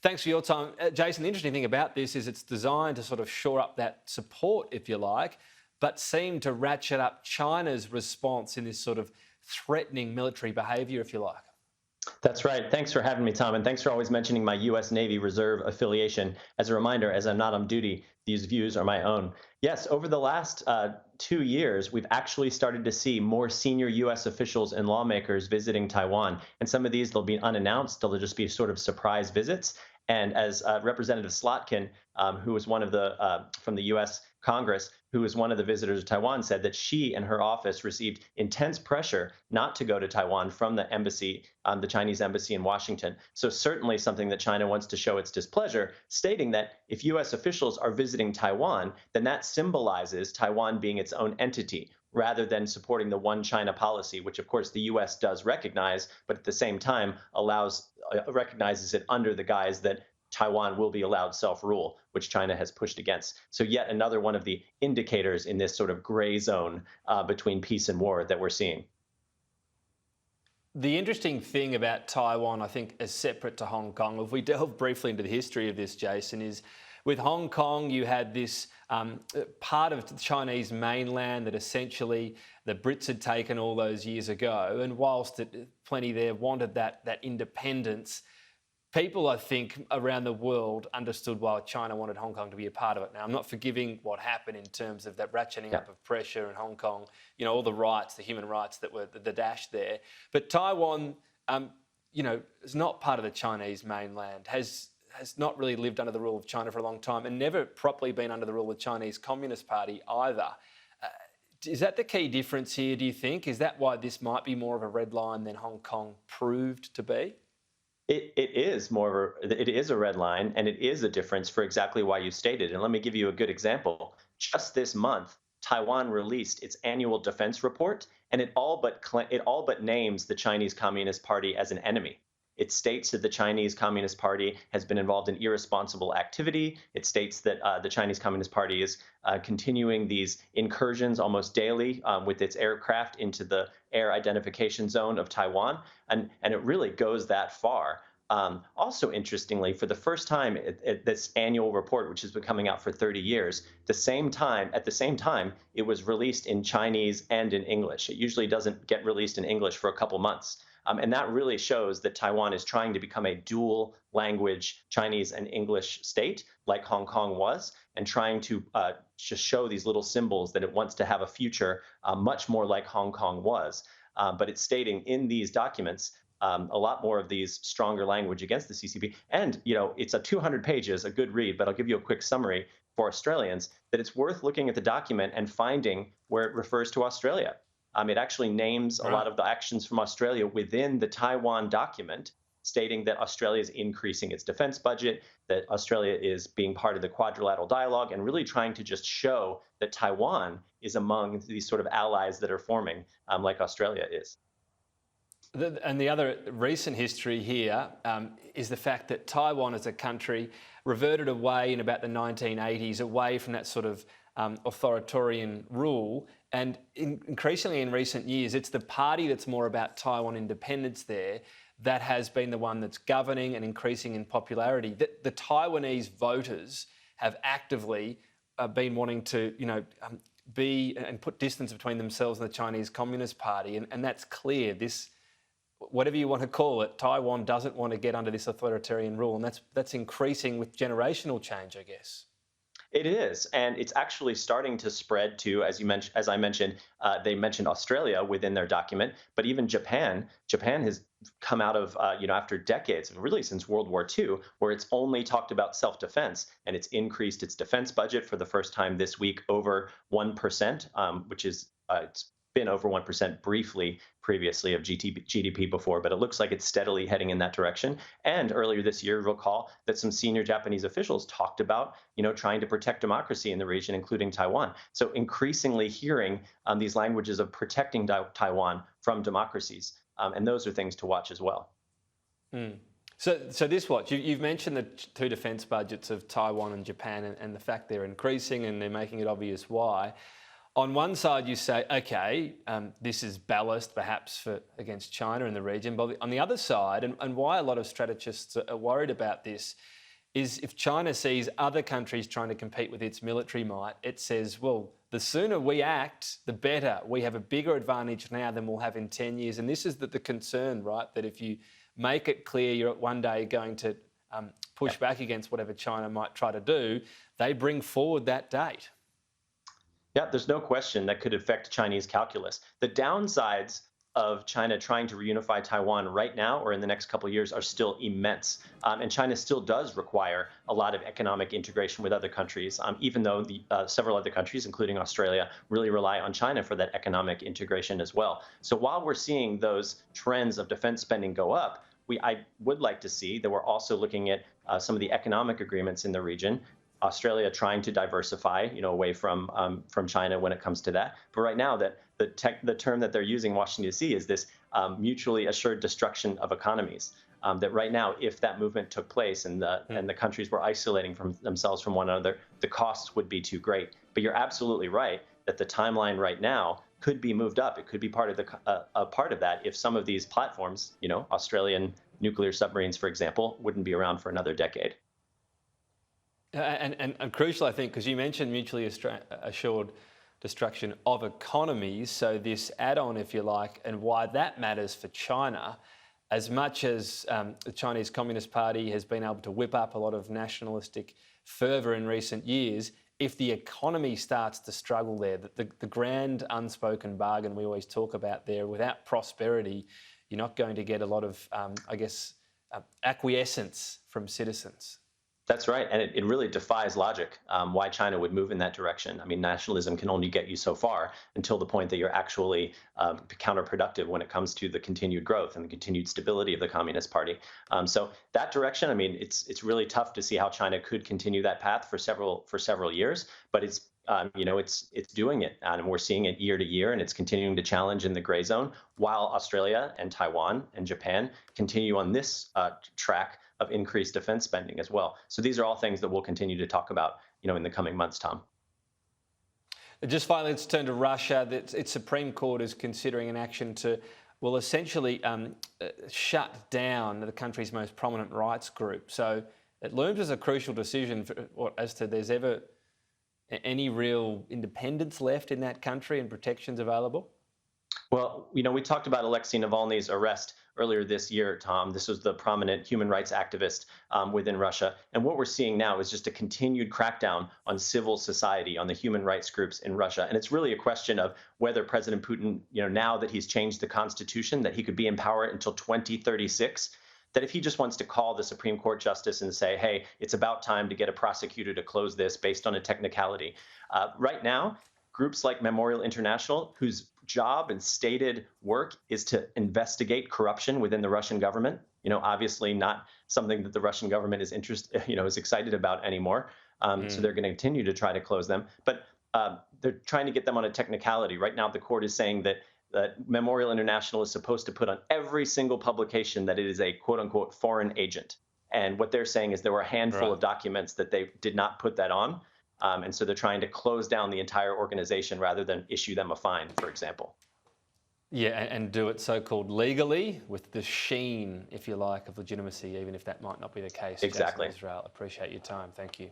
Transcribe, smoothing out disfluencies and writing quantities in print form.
Thanks for your time. Jason, the interesting thing about this is it's designed to sort of shore up that support, if you like, but seem to ratchet up China's response in this sort of threatening military behaviour, if you like. That's right. Thanks for having me, Tom. And thanks for always mentioning my U.S. Navy Reserve affiliation. As a reminder, as I'm not on duty, these views are my own. Yes, over the last 2 years, we've actually started to see more senior U.S. officials and lawmakers visiting Taiwan. And some of these, they'll be unannounced. They'll just be sort of surprise visits. And as Representative Slotkin, who was one of the from the U.S. Congress, who was one of the visitors to Taiwan, said that she and her office received intense pressure not to go to Taiwan from the embassy, the Chinese embassy in Washington. So certainly something that China wants to show its displeasure, stating that if U.S. officials are visiting Taiwan, then that symbolizes Taiwan being its own entity, rather than supporting the one China policy, which of course the U.S. does recognize, but at the same time recognizes it under the guise that Taiwan will be allowed self-rule, which China has pushed against. So yet another one of the indicators in this sort of gray zone between peace and war that we're seeing. The interesting thing about Taiwan, I think, as separate to Hong Kong, if we delve briefly into the history of this, Jason, is with Hong Kong, you had this part of the Chinese mainland that essentially the Brits had taken all those years ago. And whilst plenty there wanted that independence, people, I think, around the world understood why China wanted Hong Kong to be a part of it. Now, I'm not forgiving what happened in terms of that ratcheting up of pressure in Hong Kong, all the rights, the human rights that were the dash there. But Taiwan, is not part of the Chinese mainland, has not really lived under the rule of China for a long time and never properly been under the rule of the Chinese Communist Party either. Is that the key difference here, do you think? Is that why this might be more of a red line than Hong Kong proved to be? It is it is a red line, and it is a difference for exactly why you stated. And let me give you a good example. Just this month, Taiwan released its annual defense report, and it all but names the Chinese Communist Party as an enemy. It states that the Chinese Communist Party has been involved in irresponsible activity. It states that the Chinese Communist Party is continuing these incursions almost daily with its aircraft into the air identification zone of Taiwan. And it really goes that far. Also, interestingly, for the first time, this annual report, which has been coming out for 30 years, at the same time, it was released in Chinese and in English. It usually doesn't get released in English for a couple months. And that really shows that Taiwan is trying to become a dual language Chinese and English state, like Hong Kong was, and trying to just show these little symbols that it wants to have a future much more like Hong Kong was. But it's stating in these documents a lot more of these stronger language against the CCP. And, it's a 200 pages, a good read, but I'll give you a quick summary for Australians, that it's worth looking at the document and finding where it refers to Australia. It actually names a lot of the actions from Australia within the Taiwan document, stating that Australia is increasing its defense budget, that Australia is being part of the quadrilateral dialogue, and really trying to just show that Taiwan is among these sort of allies that are forming, like Australia is. And the other recent history here is the fact that Taiwan as a country reverted away in about the 1980s, away from that sort of authoritarian rule. And increasingly in recent years, it's the party that's more about Taiwan independence there that has been the one that's governing and increasing in popularity. The Taiwanese voters have actively been wanting to, be and put distance between themselves and the Chinese Communist Party. And that's clear. This, whatever you want to call it, Taiwan doesn't want to get under this authoritarian rule. And that's increasing with generational change, I guess. It is, and it's actually starting to spread to, as I mentioned, they mentioned Australia within their document, but even Japan. Japan has come out of, after decades, really since World War II, where it's only talked about self-defense, and it's increased its defense budget for the first time this week over 1%, which is it's been over 1% briefly previously of GDP before, but it looks like it's steadily heading in that direction. And earlier this year, recall that some senior Japanese officials talked about, trying to protect democracy in the region, including Taiwan. So increasingly hearing these languages of protecting Taiwan from democracies. And those are things to watch as well. So this watch, you've mentioned the two defence budgets of Taiwan and Japan and the fact they're increasing and they're making it obvious why. On one side, you say, okay, this is ballast perhaps against China in the region. But on the other side, and why a lot of strategists are worried about this, is if China sees other countries trying to compete with its military might, it says, well, the sooner we act, the better. We have a bigger advantage now than we'll have in 10 years. And this is the concern, right? That if you make it clear you're one day going to push back against whatever China might try to do, they bring forward that date. Yeah, there's no question that could affect Chinese calculus. The downsides of China trying to reunify Taiwan right now or in the next couple of years are still immense. And China still does require a lot of economic integration with other countries, even though several other countries, including Australia, really rely on China for that economic integration as well. So while we're seeing those trends of defense spending go up, I would like to see that we're also looking at some of the economic agreements in the region. Australia trying to diversify, away from China when it comes to that. But right now, that the term that they're using in Washington D.C. is this mutually assured destruction of economies. That right now, if that movement took place and the countries were isolating themselves from one another, the costs would be too great. But you're absolutely right that the timeline right now could be moved up. It could be part of a part of that if some of these platforms, Australian nuclear submarines, for example, wouldn't be around for another decade. And crucial, I think, because you mentioned mutually assured destruction of economies. So this add-on, if you like, and why that matters for China, as much as the Chinese Communist Party has been able to whip up a lot of nationalistic fervour in recent years, if the economy starts to struggle there, the grand unspoken bargain we always talk about there, without prosperity, you're not going to get a lot of, acquiescence from citizens. That's right. And it really defies logic why China would move in that direction. I mean, nationalism can only get you so far until the point that you're actually counterproductive when it comes to the continued growth and the continued stability of the Communist Party. So that direction, I mean, it's really tough to see how China could continue that path for several years, but it's doing it, and we're seeing it year to year, and it's continuing to challenge in the gray zone, while Australia and Taiwan and Japan continue on this track of increased defense spending as well. So these are all things that we'll continue to talk about, in the coming months, Tom. Just finally, let's turn to Russia. Its Supreme Court is considering an action to, well, essentially shut down the country's most prominent rights group. So it looms as a crucial decision as to there's ever any real independence left in that country and protections available? Well, we talked about Alexei Navalny's arrest earlier this year, Tom. This was the prominent human rights activist within Russia. And what we're seeing now is just a continued crackdown on civil society, on the human rights groups in Russia. And it's really a question of whether President Putin, now that he's changed the constitution, that he could be in power until 2036, that if he just wants to call the Supreme Court justice and say, hey, it's about time to get a prosecutor to close this based on a technicality. Right now, groups like Memorial International, whose job and stated work is to investigate corruption within the Russian government, obviously not something that the Russian government is is excited about anymore. So they're going to continue to try to close them. But they're trying to get them on a technicality. Right now, the court is saying that Memorial International is supposed to put on every single publication that it is a quote unquote foreign agent. And what they're saying is there were a handful of documents that they did not put that on. And so they're trying to close down the entire organization rather than issue them a fine, for example. Yeah, and do it so-called legally with the sheen, if you like, of legitimacy, even if that might not be the case. Exactly. Jason Israel, appreciate your time. Thank you.